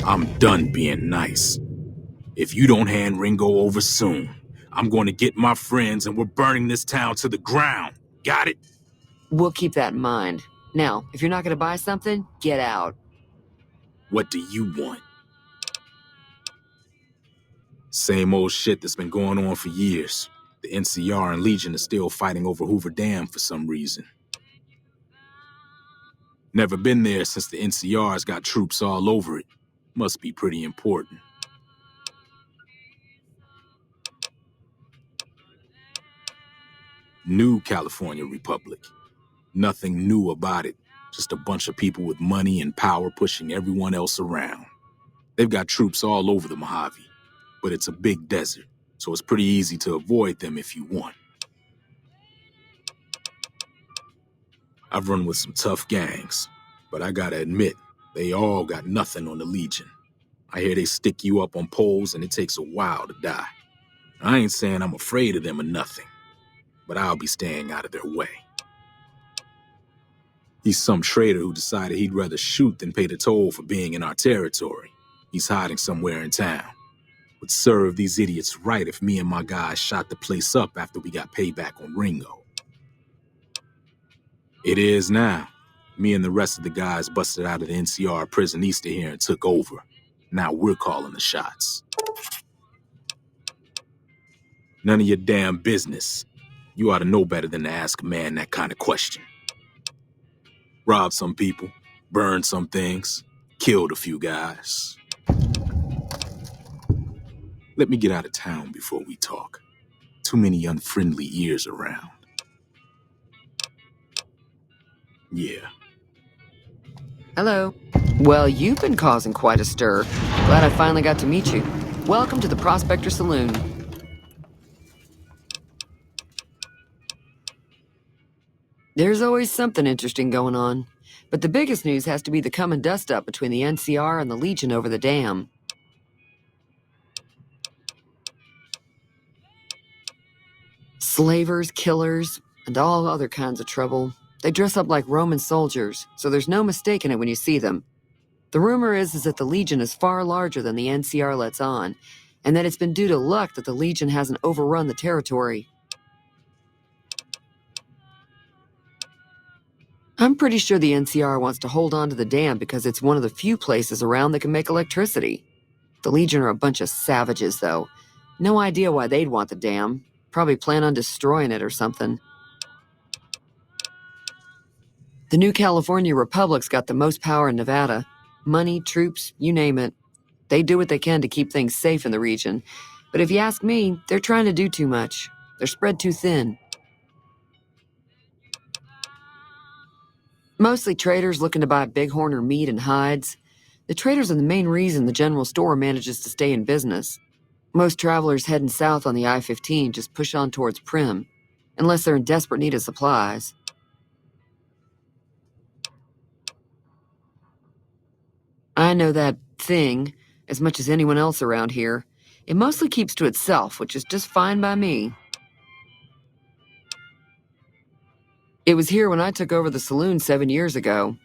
I'm done being nice. If you don't hand Ringo over soon, I'm going to get my friends and we're burning this town to the ground. Got it? We'll keep that in mind. Now, if you're not going to buy something, get out. What do you want? Same old shit that's been going on for years. The NCR and Legion are still fighting over Hoover Dam for some reason. Never been there since the NCR's got troops all over it. Must be pretty important. New California Republic. Nothing new about it. Just a bunch of people with money and power pushing everyone else around. They've got troops all over the Mojave, but it's a big desert, so it's pretty easy to avoid them if you want. I've run with some tough gangs, but I gotta admit, they all got nothing on the Legion. I hear they stick you up on poles and it takes a while to die. I ain't saying I'm afraid of them or nothing, but I'll be staying out of their way. He's some traitor who decided he'd rather shoot than pay the toll for being in our territory. He's hiding somewhere in town. Would serve these idiots right if me and my guys shot the place up after we got payback on Ringo. It is now. Me and the rest of the guys busted out of the NCR prison east of here and took over. Now we're calling the shots. None of your damn business. You ought to know better than to ask a man that kind of question. Robbed some people, burned some things, killed a few guys. Let me get out of town before we talk. Too many unfriendly ears around. Yeah. Hello. Well, you've been causing quite a stir. Glad I finally got to meet you. Welcome to the Prospector Saloon. There's always something interesting going on. But the biggest news has to be the come and dust up between the NCR and the Legion over the dam. Slavers, killers, and all other kinds of trouble. They dress up like Roman soldiers, so there's no mistaking it when you see them. The rumor is that the Legion is far larger than the NCR lets on, and that it's been due to luck that the Legion hasn't overrun the territory. I'm pretty sure the NCR wants to hold on to the dam because it's one of the few places around that can make electricity. The Legion are a bunch of savages, though. No idea why they'd want the dam. Probably plan on destroying it or something. The New California Republic's got the most power in Nevada. Money, troops, you name it. They do what they can to keep things safe in the region. But if you ask me, they're trying to do too much. They're spread too thin. Mostly traders looking to buy bighorn or meat and hides. The traders are the main reason the general store manages to stay in business. Most travelers heading south on the I-15 just push on towards Prim, unless they're in desperate need of supplies. I know that thing as much as anyone else around here. It mostly keeps to itself, which is just fine by me. It was here when I took over the saloon 7 years ago.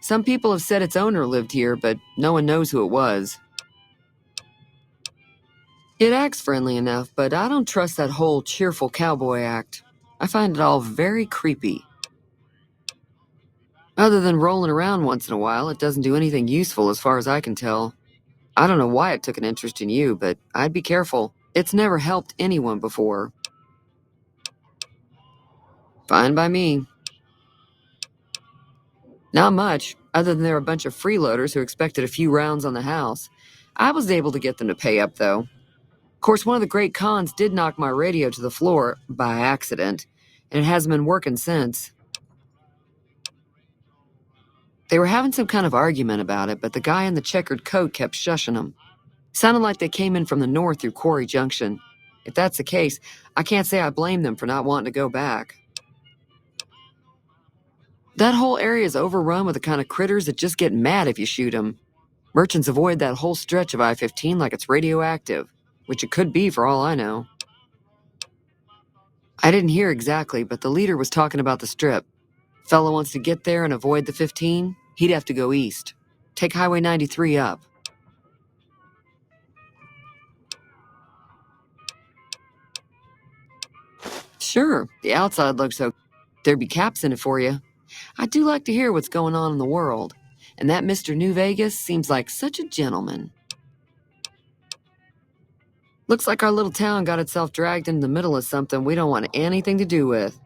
Some people have said its owner lived here, but no one knows who it was. It acts friendly enough, but I don't trust that whole cheerful cowboy act. I find it all very creepy. Other than rolling around once in a while, it doesn't do anything useful as far as I can tell. I don't know why it took an interest in you, but I'd be careful. It's never helped anyone before. Fine by me. Not much, other than they're a bunch of freeloaders who expected a few rounds on the house. I was able to get them to pay up, though. Of course, one of the great cons did knock my radio to the floor, by accident, and it hasn't been working since. They were having some kind of argument about it, but the guy in the checkered coat kept shushing them. Sounded like they came in from the north through Quarry Junction. If that's the case, I can't say I blame them for not wanting to go back. That whole area is overrun with the kind of critters that just get mad if you shoot them. Merchants avoid that whole stretch of I-15 like it's radioactive, which it could be for all I know. I didn't hear exactly, but the leader was talking about the strip. Fella wants to get there and avoid the 15, he'd have to go east. Take Highway 93 up. Sure, the outside looks so. There'd be caps in it for you. I do like to hear what's going on in the world. And that Mr. New Vegas seems like such a gentleman. Looks like our little town got itself dragged into the middle of something we don't want anything to do with.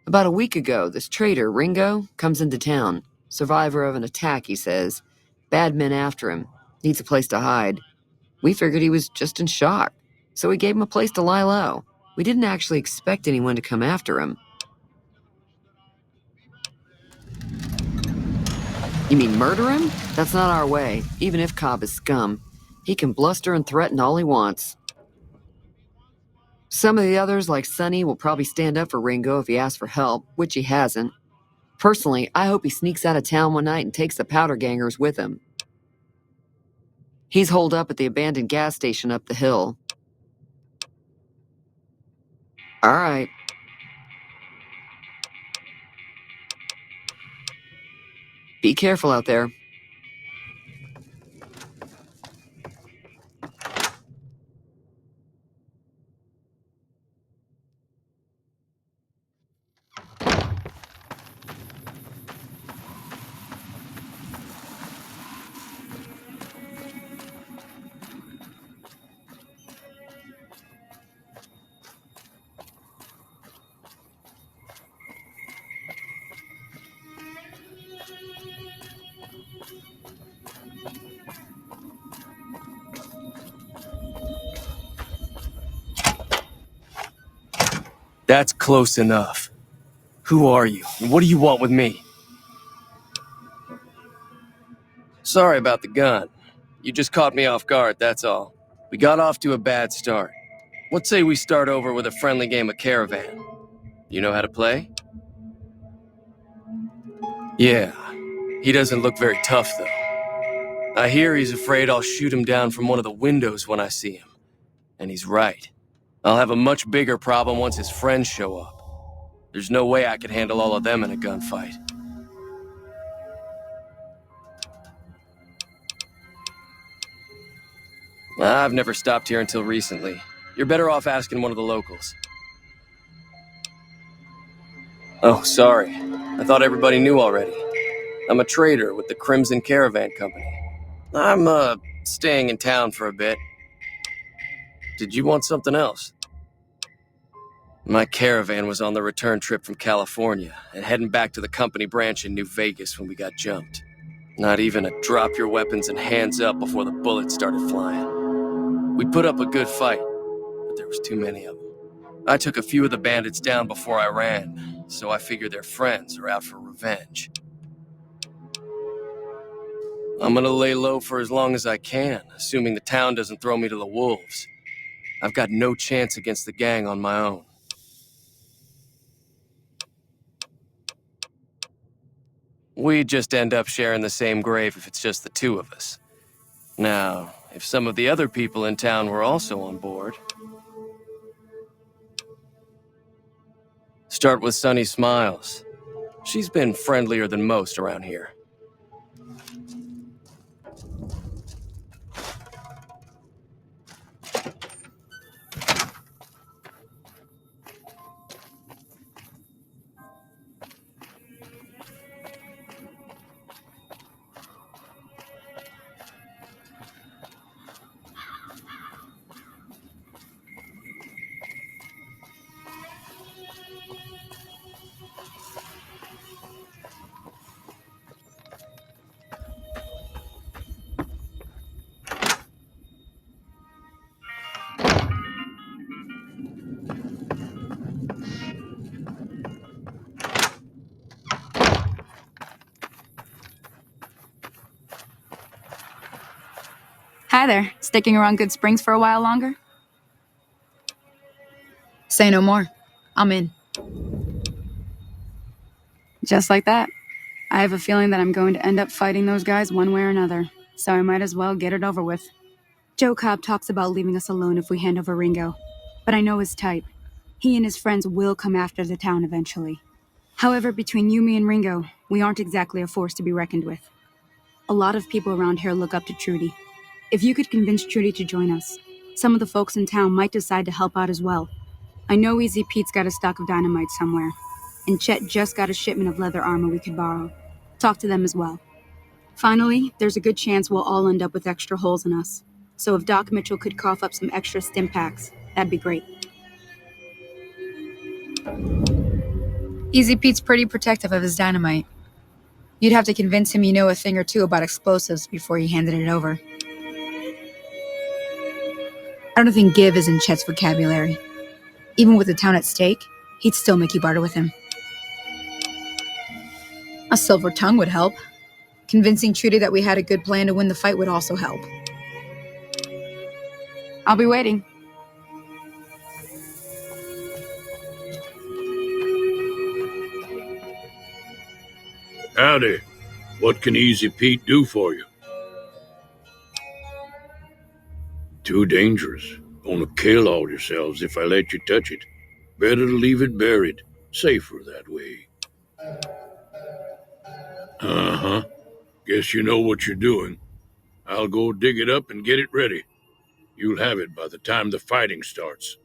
About a week ago, this traitor, Ringo, comes into town. Survivor of an attack, he says. Bad men after him. Needs a place to hide. We figured he was just in shock, so we gave him a place to lie low. We didn't actually expect anyone to come after him. You mean murder him? That's not our way, even if Cobb is scum. He can bluster and threaten all he wants. Some of the others, like Sonny, will probably stand up for Ringo if he asks for help, which he hasn't. Personally, I hope he sneaks out of town one night and takes the powder gangers with him. He's holed up at the abandoned gas station up the hill. All right. Be careful out there. That's close enough. Who are you, and what do you want with me? Sorry about the gun. You just caught me off guard, that's all. We got off to a bad start. Let's say we start over with a friendly game of Caravan. You know how to play? Yeah. He doesn't look very tough, though. I hear he's afraid I'll shoot him down from one of the windows when I see him. And he's right. I'll have a much bigger problem once his friends show up. There's no way I could handle all of them in a gunfight. I've never stopped here until recently. You're better off asking one of the locals. Oh, sorry. I thought everybody knew already. I'm a trader with the Crimson Caravan Company. I'm, staying in town for a bit. Did you want something else? My caravan was on the return trip from California and heading back to the company branch in New Vegas when we got jumped. Not even a drop your weapons and hands up before the bullets started flying. We put up a good fight, but there was too many of them. I took a few of the bandits down before I ran, so I figure their friends are out for revenge. I'm gonna lay low for as long as I can, assuming the town doesn't throw me to the wolves. I've got no chance against the gang on my own. We'd just end up sharing the same grave if it's just the two of us. Now, if some of the other people in town were also on board... Start with Sunny Smiles. She's been friendlier than most around here. Hi there. Sticking around Good Springs for a while longer? Say no more. I'm in. Just like that. I have a feeling that I'm going to end up fighting those guys one way or another, so I might as well get it over with. Joe Cobb talks about leaving us alone if we hand over Ringo, but I know his type. He and his friends will come after the town eventually. However, between you, me, and Ringo, we aren't exactly a force to be reckoned with. A lot of people around here look up to Trudy. If you could convince Trudy to join us, some of the folks in town might decide to help out as well. I know Easy Pete's got a stock of dynamite somewhere, and Chet just got a shipment of leather armor we could borrow. Talk to them as well. Finally, there's a good chance we'll all end up with extra holes in us. So if Doc Mitchell could cough up some extra stim packs, that'd be great. Easy Pete's pretty protective of his dynamite. You'd have to convince him you know a thing or two about explosives before you handed it over. I don't think give is in Chet's vocabulary. Even with the town at stake, he'd still make you barter with him. A silver tongue would help. Convincing Trudy that we had a good plan to win the fight would also help. I'll be waiting. Howdy. What can Easy Pete do for you? Too dangerous. Gonna kill all yourselves if I let you touch it. Better to leave it buried. Safer that way. Uh-huh. Guess you know what you're doing. I'll go dig it up and get it ready. You'll have it by the time the fighting starts.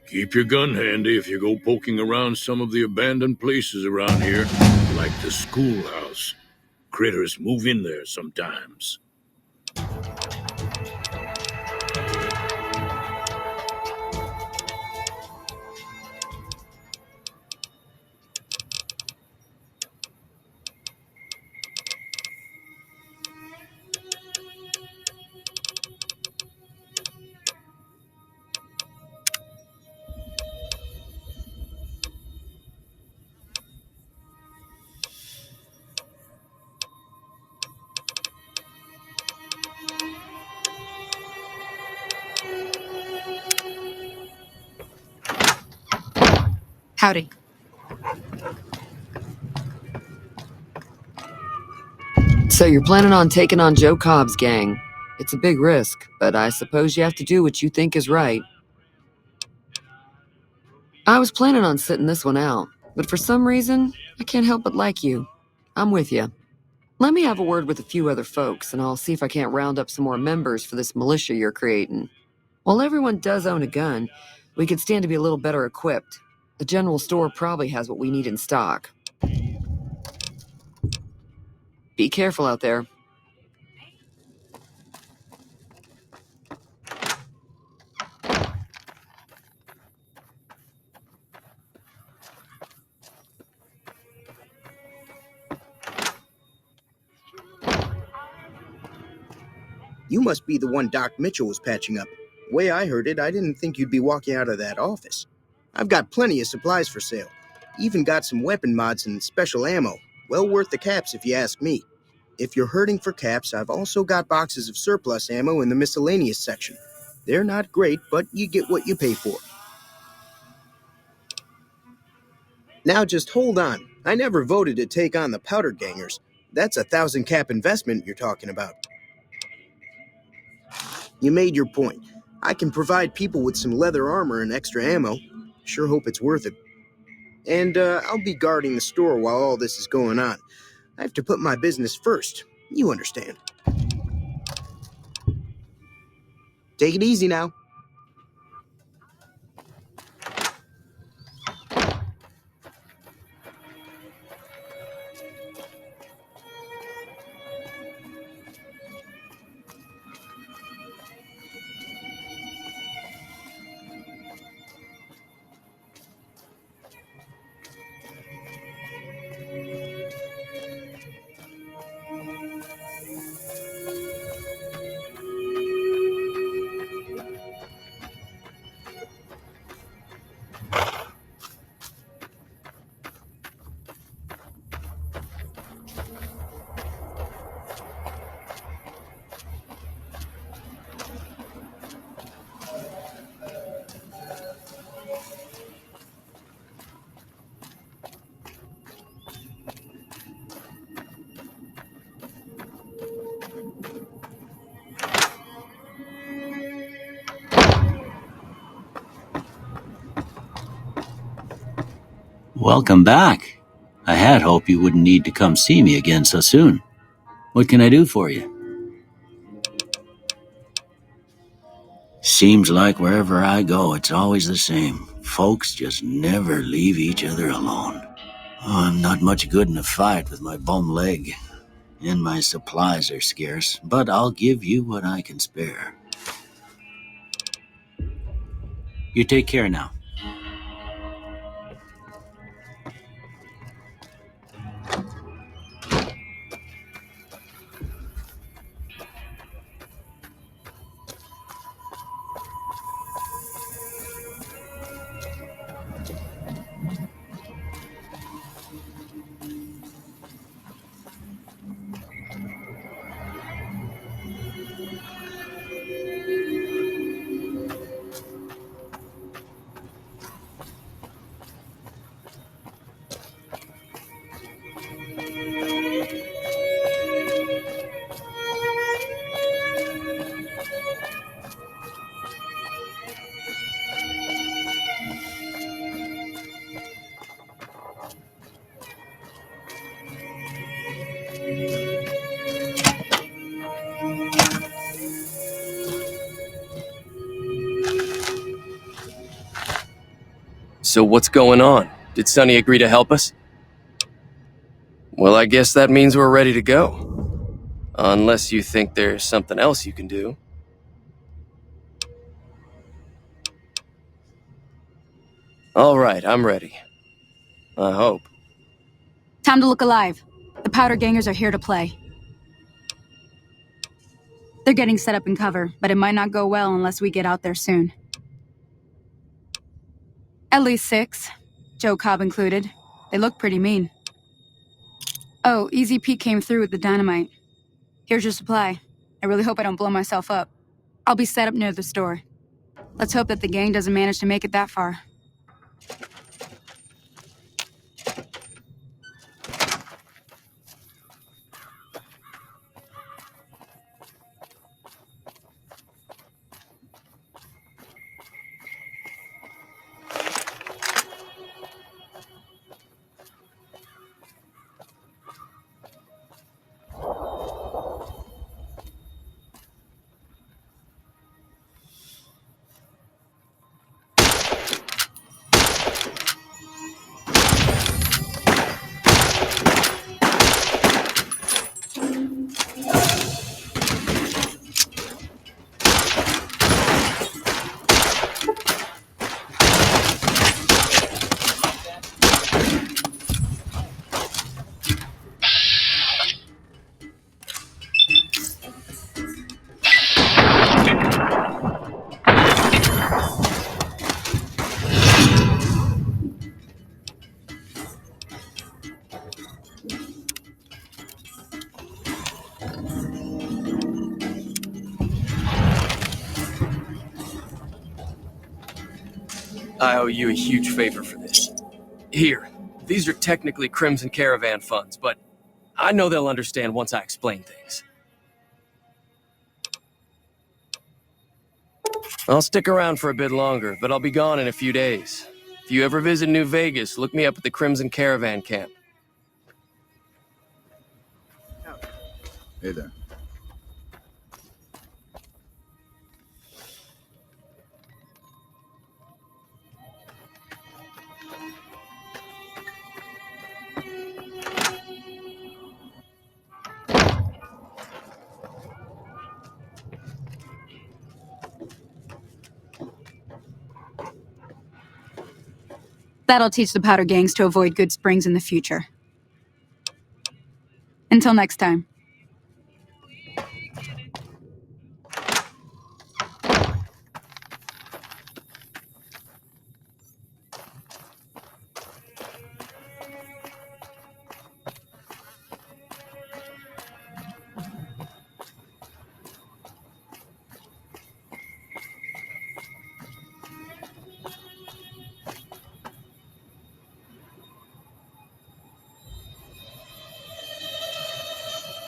Keep your gun handy if you go poking around some of the abandoned places around here, like the schoolhouse. Critters move in there sometimes. Howdy. So you're planning on taking on Joe Cobb's gang. It's a big risk, but I suppose you have to do what you think is right. I was planning on sitting this one out, but for some reason, I can't help but like you. I'm with you. Let me have a word with a few other folks, and I'll see if I can't round up some more members for this militia you're creating. While everyone does own a gun, we could stand to be a little better equipped. The general store probably has what we need in stock. Be careful out there. You must be the one Doc Mitchell was patching up. The way I heard it, I didn't think you'd be walking out of that office. I've got plenty of supplies for sale. Even got some weapon mods and special ammo. Well worth the caps if you ask me. If you're hurting for caps, I've also got boxes of surplus ammo in the miscellaneous section. They're not great, but you get what you pay for. Now just hold on. I never voted to take on the powder gangers. That's a 1,000 cap investment you're talking about. You made your point. I can provide people with some leather armor and extra ammo. Sure hope it's worth it. And I'll be guarding the store while all this is going on. I have to put my business first. You understand. Take it easy now. Welcome back. I had hoped you wouldn't need to come see me again so soon. What can I do for you? Seems like wherever I go, it's always the same. Folks just never leave each other alone. Oh, I'm not much good in a fight with my bum leg, and my supplies are scarce, but I'll give you what I can spare. You take care now. So what's going on? Did Sonny agree to help us? Well, I guess that means we're ready to go. Unless you think there's something else you can do. All right, I'm ready. I hope. Time to look alive. The Powder Gangers are here to play. They're getting set up in cover, but it might not go well unless we get out there soon. At least 6, Joe Cobb included. They look pretty mean. Oh, Easy Pete came through with the dynamite. Here's your supply. I really hope I don't blow myself up. I'll be set up near the store. Let's hope that the gang doesn't manage to make it that far. I owe you a huge favor for this. Here, these are technically Crimson Caravan funds, but I know they'll understand once I explain things. I'll stick around for a bit longer, but I'll be gone in a few days. If you ever visit New Vegas, look me up at the Crimson Caravan camp. Hey there. That'll teach the Powder Gangs to avoid Good Springs in the future. Until next time.